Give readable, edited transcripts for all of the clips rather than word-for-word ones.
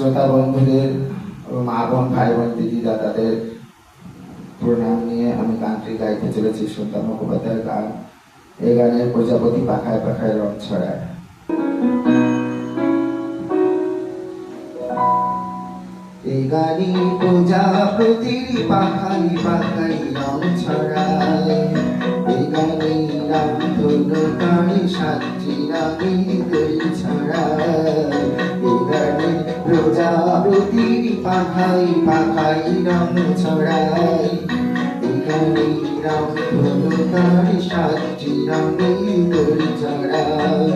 শ্রোতা বন্ধুদের মা বোন ভাই বোন দিদি দাদাদের প্রণাম নিয়ে আমি গানটি গাইতে চলেছি সুলতান মুখোপাধ্যায়ের গান। এই গানের প্রজাপতি পাখায় পাখায় রং ছড়ায়। এই গানে প্রজাপতির পাখায় পাখায় রং ছড়ায়। এই গানে রাম ধনু কানে সাতটি রঙের দোল ছড়ায়। এই গানে প্রজাপতির পাখায় পাখায় রং ছড়ায়। এই গানে রাম ধনু কানে সাতটি রঙের দোল ছড়ায়।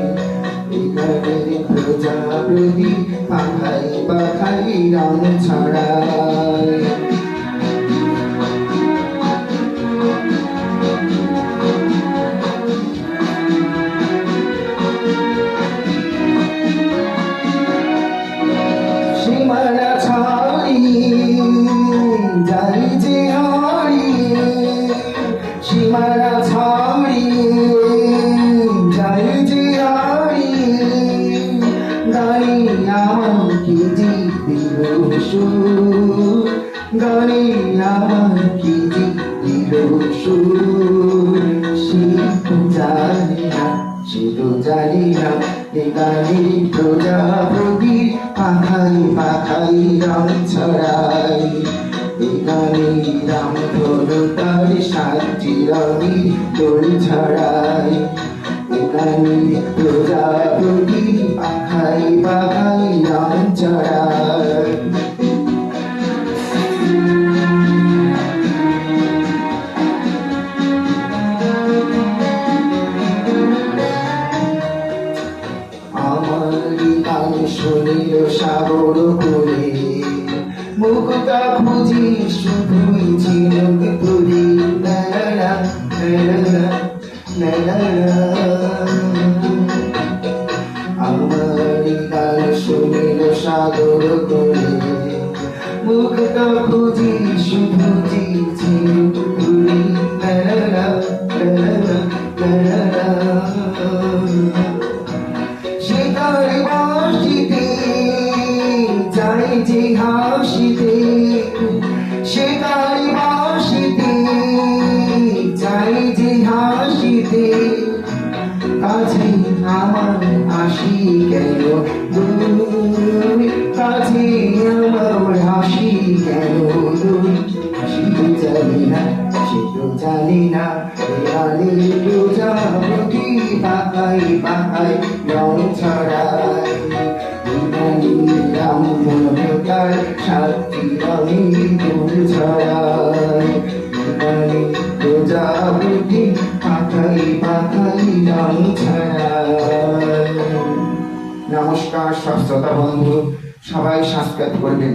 এই গানে প্রজাপতি পাখায় পাখায় রং ছড়ায়। সীমানা ছাড়িয়ে যাই যে হারিয়ে, সীমানা ছাড়িয়ে যাই যে হারিয়ে, গানে আমার কি দিল সুর, গানে আমার কি দিল সুর। সে তো জানি না, সে তো জানি না, এ গানে প্রজাপতি পাখায় পাখায় রং ছড়ায়। এ গানে রাম ধনু তার সাতটি রঙের দোল ছড়ায়। এ গানে প্রজাপতি পাখায় পাখায় রং ছড়ায়। শুনিল সাগর করে মুক্তা খুঁজি শুধুই ঝিনুক তুলি। আমার গান শুনিল সাগর করে মুক্তা খুঁজি শুধুই ঝিনুক তুলি। শিকার বাসিতে যাই যে হাসিতে, শিকার বাসিতে যাই যে হাসিতে, কাছে আমার হাসি কেন দূর, কাছে আমার হাসি কেন দূর। সে তো জানি না, সে তো জানি না, প্রজাপতি পাখায় পাখায় রং ছড়ায়। রাম ধনু তার সাতটি রঙের দোল ছড়ায়। প্রজাপতি পাখায় পাখায় রং ছড়ায়। নমস্কার সব শ্রোতা বন্ধু, সবাই সাবস্ক্রাইব করবেন।